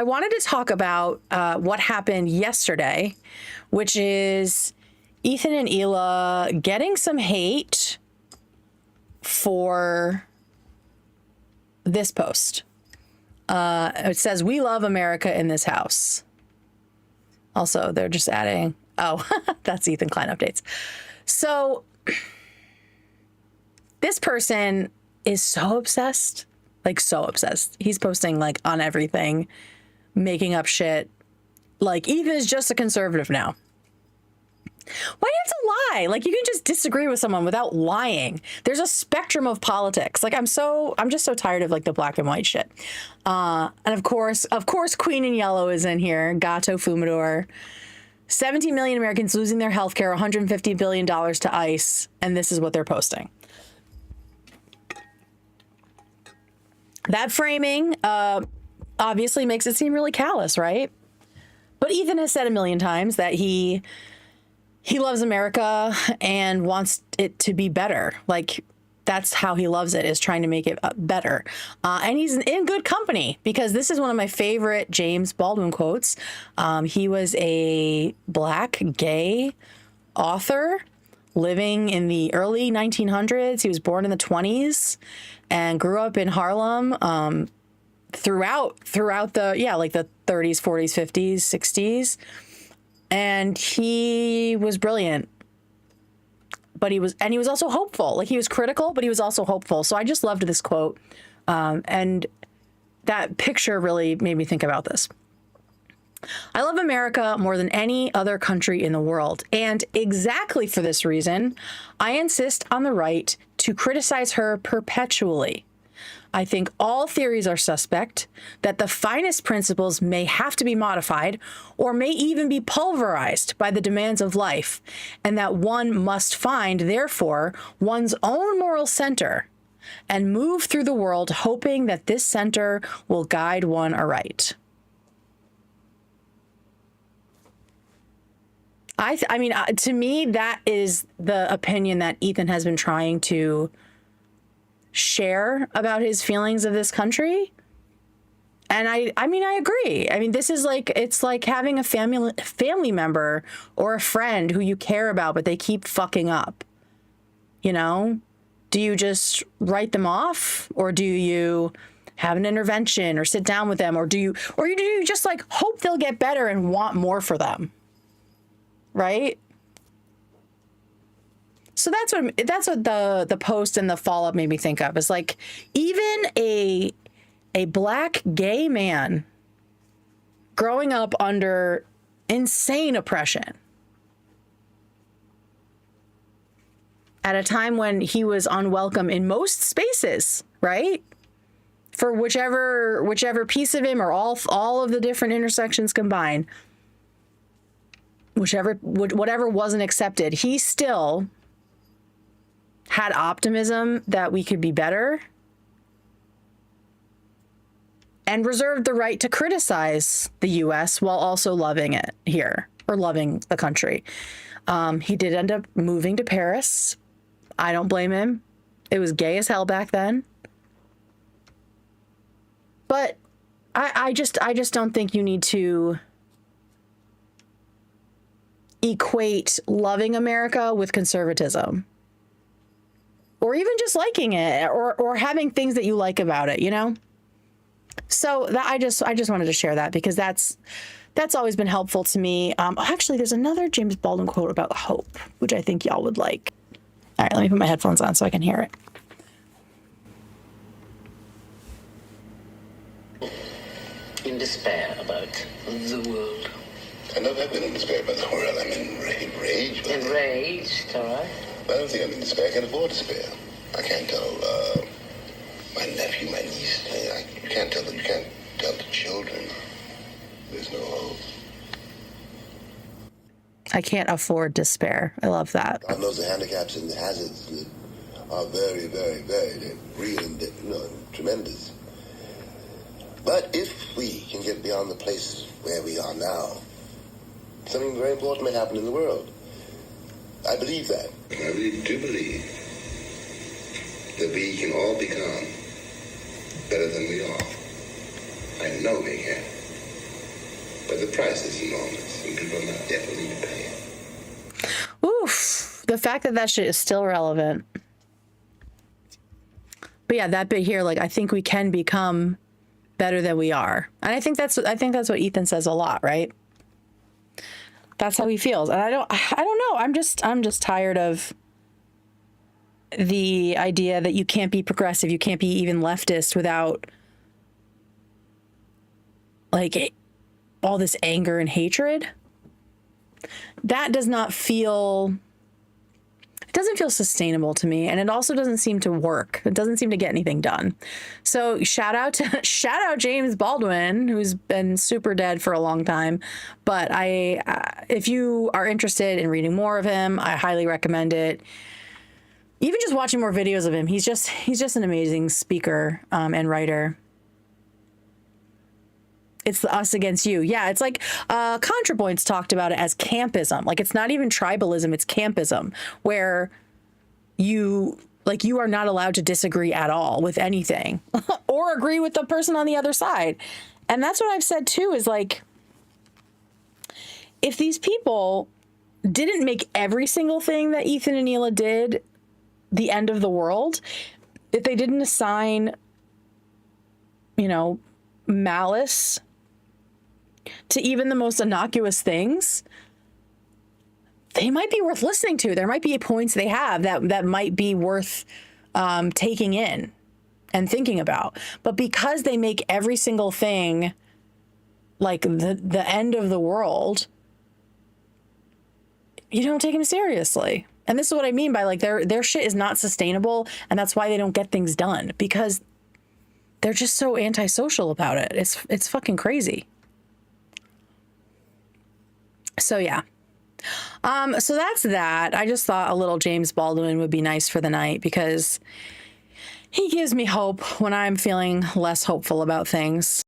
I wanted to talk about what happened yesterday, which is Ethan and Hila getting some hate for this post. It says, "We love America in this house." Also, they're just adding, oh, that's Ethan Klein updates. So this person is so obsessed, like so obsessed. He's posting like on everything, making up shit. Like Ethan is just a conservative now. Why do you have to lie? Like, you can just disagree with someone without lying. There's a spectrum of politics. Like, I'm just so tired of like the black and white shit. And of course, Queen in Yellow is in here. Gato Fumador. 17 million Americans losing their health care, $150 billion to ICE. And this is what they're posting. That framing obviously makes it seem really callous, right? But Ethan has said a million times that he loves America and wants it to be better. Like, that's how he loves it, is trying to make it better. And he's in good company, because this is one of my favorite James Baldwin quotes. He was a black gay author living in the early 1900s. He was born in the 20s and grew up in Harlem throughout the, like the 30s, 40s, 50s, 60s. And he was brilliant, but he was also hopeful. Like, he was critical, but he was also hopeful. So I just loved this quote. And that picture really made me think about this. "I love America more than any other country in the world. And exactly for this reason, I insist on the right to criticize her perpetually. I think all theories are suspect, that the finest principles may have to be modified or may even be pulverized by the demands of life, and that one must find, therefore, one's own moral center and move through the world hoping that this center will guide one aright." I mean, to me, that is the opinion that Ethan has been trying to share about his feelings of this country. And I mean, I agree. I mean, this is like, it's like having a family member or a friend who you care about, but they keep fucking up. You know, do you just write them off, or do you have an intervention or sit down with them, or do you just like hope they'll get better and want more for them? Right? So that's what the post and the follow-up made me think of. Is like, even a black gay man growing up under insane oppression at a time when he was unwelcome in most spaces, right? For whichever piece of him, or all of the different intersections combined, whatever wasn't accepted, he still had optimism that we could be better, and reserved the right to criticize the U.S. while also loving it here, or loving the country. He did end up moving to Paris. I don't blame him. It was gay as hell back then. But I just don't think you need to equate loving America with conservatism, or even just liking it, or having things that you like about it, you know? So that I just wanted to share that, because that's always been helpful to me. Actually, there's another James Baldwin quote about hope, which I think y'all would like. All right, let me put my headphones on so I can hear it. In despair about the world. I know I've been in despair about the world. I'm enraged. Enraged, all right. I don't think I'm in despair. I can't afford despair. I can't tell my nephew, my niece. You can't tell them. You can't tell the children. There's no hope. I can't afford despair. I love that. God knows the handicaps and the hazards are very, very, very real and tremendous. But if we can get beyond the place where we are now, something very important may happen in the world. I believe that. I really do believe that we can all become better than we are. I know we can. But the price is enormous, and people are not yet willing to pay it. Oof. The fact that that shit is still relevant. But yeah, that bit here, like, I think we can become better than we are. And I think that's what Ethan says a lot, right? That's how he feels. And I don't know. I'm just tired of the idea that you can't be progressive, you can't be even leftist without like all this anger and hatred. That does not feel, it doesn't feel sustainable to me, and it also doesn't seem to work. It doesn't seem to get anything done. So shout out James Baldwin, who's been super dead for a long time. But if you are interested in reading more of him, I highly recommend it. Even just watching more videos of him, he's just an amazing speaker and writer. It's the us against you. Yeah, it's like ContraPoints talked about it as campism. Like, it's not even tribalism, it's campism, where you are not allowed to disagree at all with anything or agree with the person on the other side. And that's what I've said too, is like, if these people didn't make every single thing that Ethan and Hila did the end of the world, if they didn't assign, malice to even the most innocuous things, they might be worth listening to. There might be points they have that might be worth taking in and thinking about. But because they make every single thing like the end of the world, you don't take them seriously. And this is what I mean by, like, their shit is not sustainable, and that's why they don't get things done, because they're just so antisocial about it. It's fucking crazy. So yeah. So that's that. I just thought a little James Baldwin would be nice for the night, because he gives me hope when I'm feeling less hopeful about things.